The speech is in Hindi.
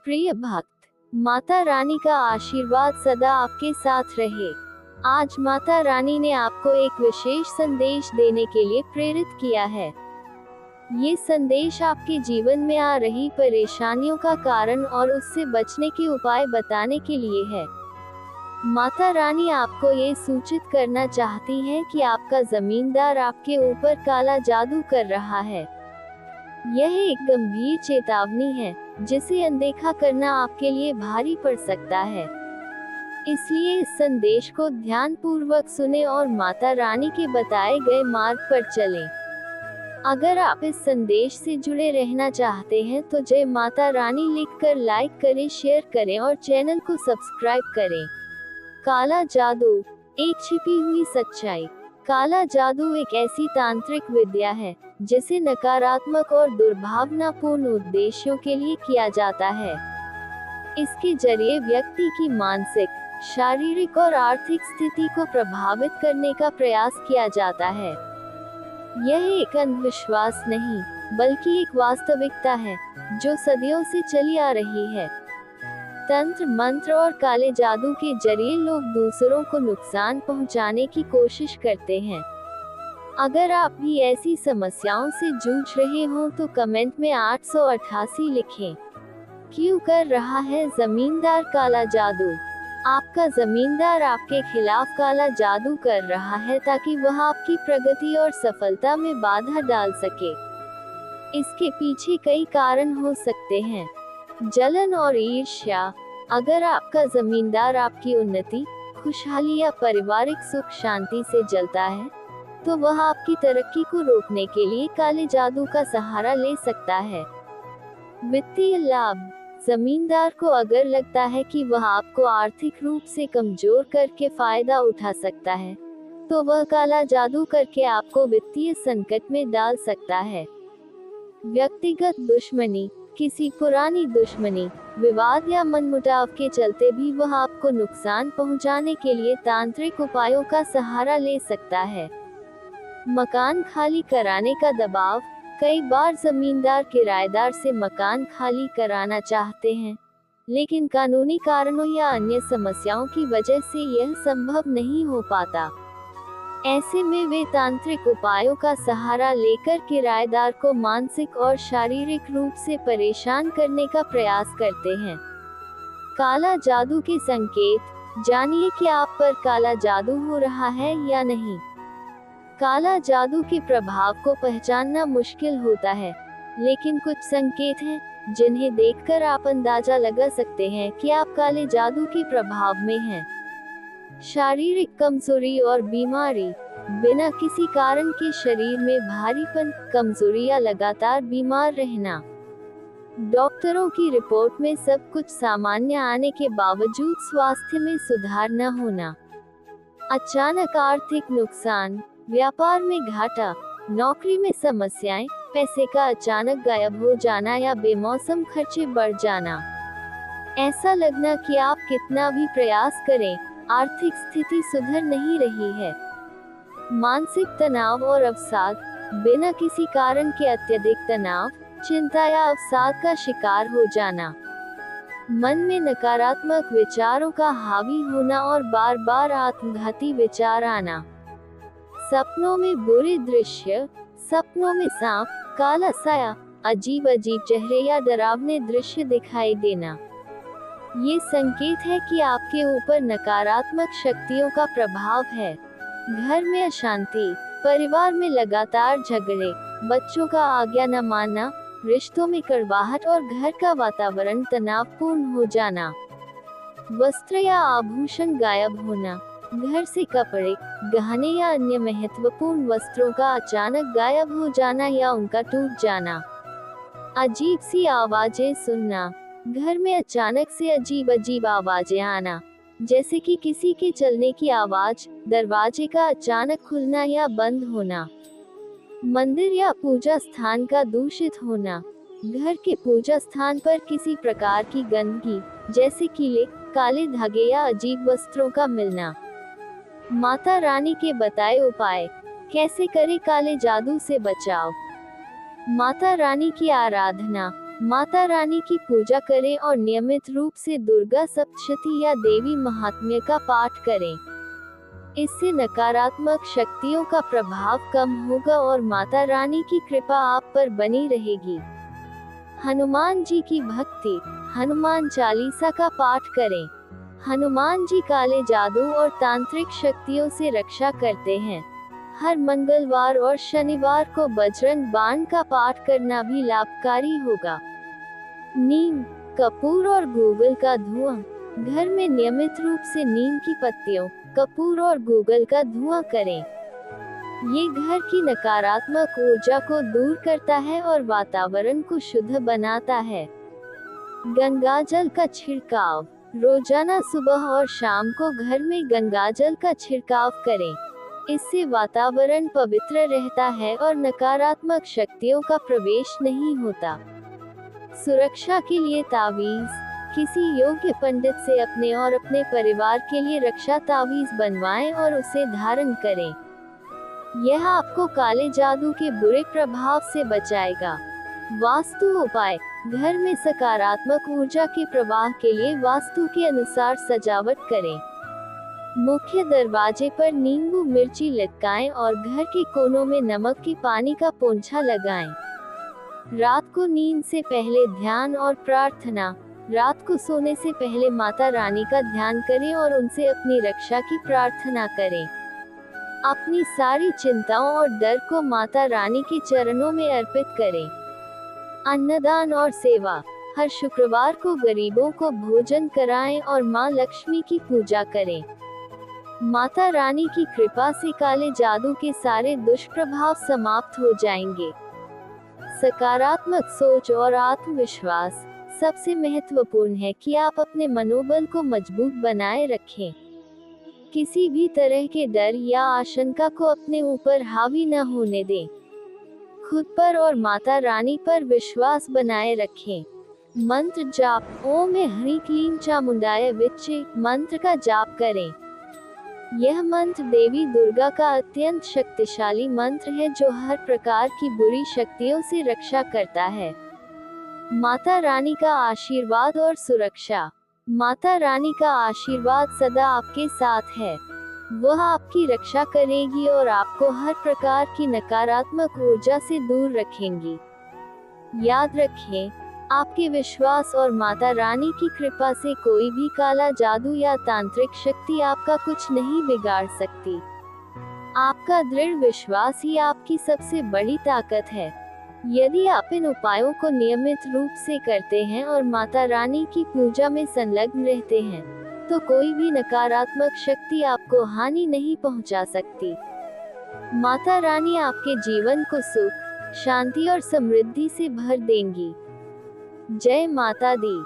प्रिय भक्त, माता रानी का आशीर्वाद सदा आपके साथ रहे। आज माता रानी ने आपको एक विशेष संदेश देने के लिए प्रेरित किया है। ये संदेश आपके जीवन में आ रही परेशानियों का कारण और उससे बचने के उपाय बताने के लिए है। माता रानी आपको ये सूचित करना चाहती हैं कि आपका जमींदार आपके ऊपर काला जादू कर रहा है। यह एक गंभीर चेतावनी है, जिसे अनदेखा करना आपके लिए भारी पड़ सकता है। इसलिए इस संदेश को ध्यानपूर्वक सुने और माता रानी के बताए गए मार्ग पर चलें। अगर आप इस संदेश से जुड़े रहना चाहते हैं तो जय माता रानी लिखकर लाइक करें, शेयर करें और चैनल को सब्सक्राइब करें। काला जादू, एक छिपी हुई सच्चाई। काला जादू एक ऐसी तांत्रिक विद्या है जिसे नकारात्मक और दुर्भावनापूर्ण उद्देश्यों के लिए किया जाता है। इसके जरिए व्यक्ति की मानसिक, शारीरिक और आर्थिक स्थिति को प्रभावित करने का प्रयास किया जाता है। यह एक अंधविश्वास नहीं, बल्कि एक वास्तविकता है जो सदियों से चली आ रही है। तंत्र मंत्र और काले जादू के जरिए लोग दूसरों को नुकसान पहुंचाने की कोशिश करते हैं। अगर आप भी ऐसी समस्याओं से जूझ रहे हो तो कमेंट में 888 लिखें। क्यों कर रहा है जमींदार काला जादू? आपका जमींदार आपके खिलाफ काला जादू कर रहा है ताकि वह आपकी प्रगति और सफलता में बाधा डाल सके। इसके पीछे कई कारण हो सकते हैं। जलन और ईर्ष्या। अगर आपका जमींदार आपकी उन्नति, खुशहाली या पारिवारिक सुख शांति से जलता है, तो वह आपकी तरक्की को रोकने के लिए काले जादू का सहारा ले सकता है। वित्तीय लाभ। जमींदार को अगर लगता है कि वह आपको आर्थिक रूप से कमजोर करके फायदा उठा सकता है, तो वह काला जादू करके आपको वित्तीय संकट में डाल सकता है। व्यक्तिगत दुश्मनी। किसी पुरानी दुश्मनी, विवाद या मनमुटाव के चलते भी वह आपको नुकसान पहुंचाने के लिए तांत्रिक उपायों का सहारा ले सकता है। मकान खाली कराने का दबाव। कई बार जमींदार किराएदार से मकान खाली कराना चाहते हैं, लेकिन कानूनी कारणों या अन्य समस्याओं की वजह से यह संभव नहीं हो पाता। ऐसे में वे तांत्रिक उपायों का सहारा लेकर किराएदार को मानसिक और शारीरिक रूप से परेशान करने का प्रयास करते हैं। काला जादू के संकेत। जानिए कि आप पर काला जादू हो रहा है या नहीं। काला जादू के प्रभाव को पहचानना मुश्किल होता है, लेकिन कुछ संकेत हैं जिन्हें देखकर आप अंदाजा लगा सकते हैं कि आप काले जादू के प्रभाव में हैं। शारीरिक कमजोरी और बीमारी। बिना किसी कारण के शरीर में भारीपन, कमजोरी या लगातार बीमार रहना। डॉक्टरों की रिपोर्ट में सब कुछ सामान्य आने के बावजूद स्वास्थ्य में सुधार न होना। अचानक आर्थिक नुकसान, व्यापार में घाटा, नौकरी में समस्याएं, पैसे का अचानक गायब हो जाना या बेमौसम खर्चे बढ़ जाना। ऐसा लगना कि आप कितना भी प्रयास करें, आर्थिक स्थिति सुधर नहीं रही है। मानसिक तनाव और अवसाद। बिना किसी कारण के अत्यधिक तनाव, चिंता या अवसाद का शिकार हो जाना। मन में नकारात्मक विचारों का हावी होना और बार बार आत्मघाती विचार आना। सपनों में बुरे दृश्य। सपनों में सांप, काला साया, अजीब अजीब चेहरे या डरावने दृश्य दिखाई देना। ये संकेत है कि आपके ऊपर नकारात्मक शक्तियों का प्रभाव है। घर में अशांति। परिवार में लगातार झगड़े, बच्चों का आज्ञा न मानना, रिश्तों में कड़वाहट और घर का वातावरण तनावपूर्ण हो जाना। वस्त्र या आभूषण गायब होना। घर से कपड़े, गहने या अन्य महत्वपूर्ण वस्त्रों का अचानक गायब हो जाना या उनका टूट जाना। अजीब सी आवाजें सुनना। घर में अचानक से अजीब अजीब आवाजें आना, जैसे कि किसी के चलने की आवाज, दरवाजे का अचानक खुलना या बंद होना। मंदिर या पूजा स्थान का दूषित होना। घर के पूजा स्थान पर किसी प्रकार की गंदगी, जैसे कीले, काले धागे या अजीब वस्त्रों का मिलना। माता रानी के बताए उपाय। कैसे करें काले जादू से बचाव। माता रानी की आराधना। माता रानी की पूजा करें और नियमित रूप से दुर्गा सप्तशती या देवी महात्म्य का पाठ करें। इससे नकारात्मक शक्तियों का प्रभाव कम होगा और माता रानी की कृपा आप पर बनी रहेगी। हनुमान जी की भक्ति। हनुमान चालीसा का पाठ करें। हनुमान जी काले जादू और तांत्रिक शक्तियों से रक्षा करते हैं। हर मंगलवार और शनिवार को बजरंग बाण का पाठ करना भी लाभकारी होगा। नीम, कपूर और गूगल का धुआं। घर में नियमित रूप से नीम की पत्तियों, कपूर और गूगल का धुआं करें। ये घर की नकारात्मक ऊर्जा को दूर करता है और वातावरण को शुद्ध बनाता है। गंगाजल का छिड़काव। रोजाना सुबह और शाम को घर में गंगाजल का छिड़काव करें। इससे वातावरण पवित्र रहता है और नकारात्मक शक्तियों का प्रवेश नहीं होता। सुरक्षा के लिए तावीज। किसी योग्य पंडित से अपने और अपने परिवार के लिए रक्षा तावीज बनवाएं और उसे धारण करें। यह आपको काले जादू के बुरे प्रभाव से बचाएगा। वास्तु उपाय। घर में सकारात्मक ऊर्जा के प्रवाह के लिए वास्तु के अनुसार सजावट करें। मुख्य दरवाजे पर नींबू मिर्ची लटकाएं और घर के कोनों में नमक के पानी का पोंछा लगाएं। रात को नींद से पहले ध्यान और प्रार्थना। रात को सोने से पहले माता रानी का ध्यान करें और उनसे अपनी रक्षा की प्रार्थना करें। अपनी सारी चिंताओं और डर को माता रानी के चरणों में अर्पित करें। अन्नदान और सेवा। हर शुक्रवार को गरीबों को भोजन कराएं और मां लक्ष्मी की पूजा करें। माता रानी की कृपा से काले जादू के सारे दुष्प्रभाव समाप्त हो जाएंगे। सकारात्मक सोच और आत्मविश्वास। सबसे महत्वपूर्ण है कि आप अपने मनोबल को मजबूत बनाए रखें। किसी भी तरह के डर या आशंका को अपने ऊपर हावी न होने दें। खुद पर और माता रानी पर विश्वास बनाए रखें। मंत्र जाप। ओम ह्रीं क्लीं चामुंडाय विच्चे मंत्र का जाप करें। यह मंत्र देवी दुर्गा का अत्यंत शक्तिशाली मंत्र है जो हर प्रकार की बुरी शक्तियों से रक्षा करता है। माता रानी का आशीर्वाद और सुरक्षा। माता रानी का आशीर्वाद सदा आपके साथ है। वह आपकी रक्षा करेगी और आपको हर प्रकार की नकारात्मक ऊर्जा से दूर रखेंगी। याद रखें, आपके विश्वास और माता रानी की कृपा से कोई भी काला जादू या तांत्रिक शक्ति आपका कुछ नहीं बिगाड़ सकती। आपका दृढ़ विश्वास ही आपकी सबसे बड़ी ताकत है। यदि आप इन उपायों को नियमित रूप से करते हैं और माता रानी की पूजा में संलग्न रहते हैं, तो कोई भी नकारात्मक शक्ति आपको हानि नहीं पहुंचा सकती। माता रानी आपके जीवन को सुख, शांति और समृद्धि से भर देंगी। जय माता दी।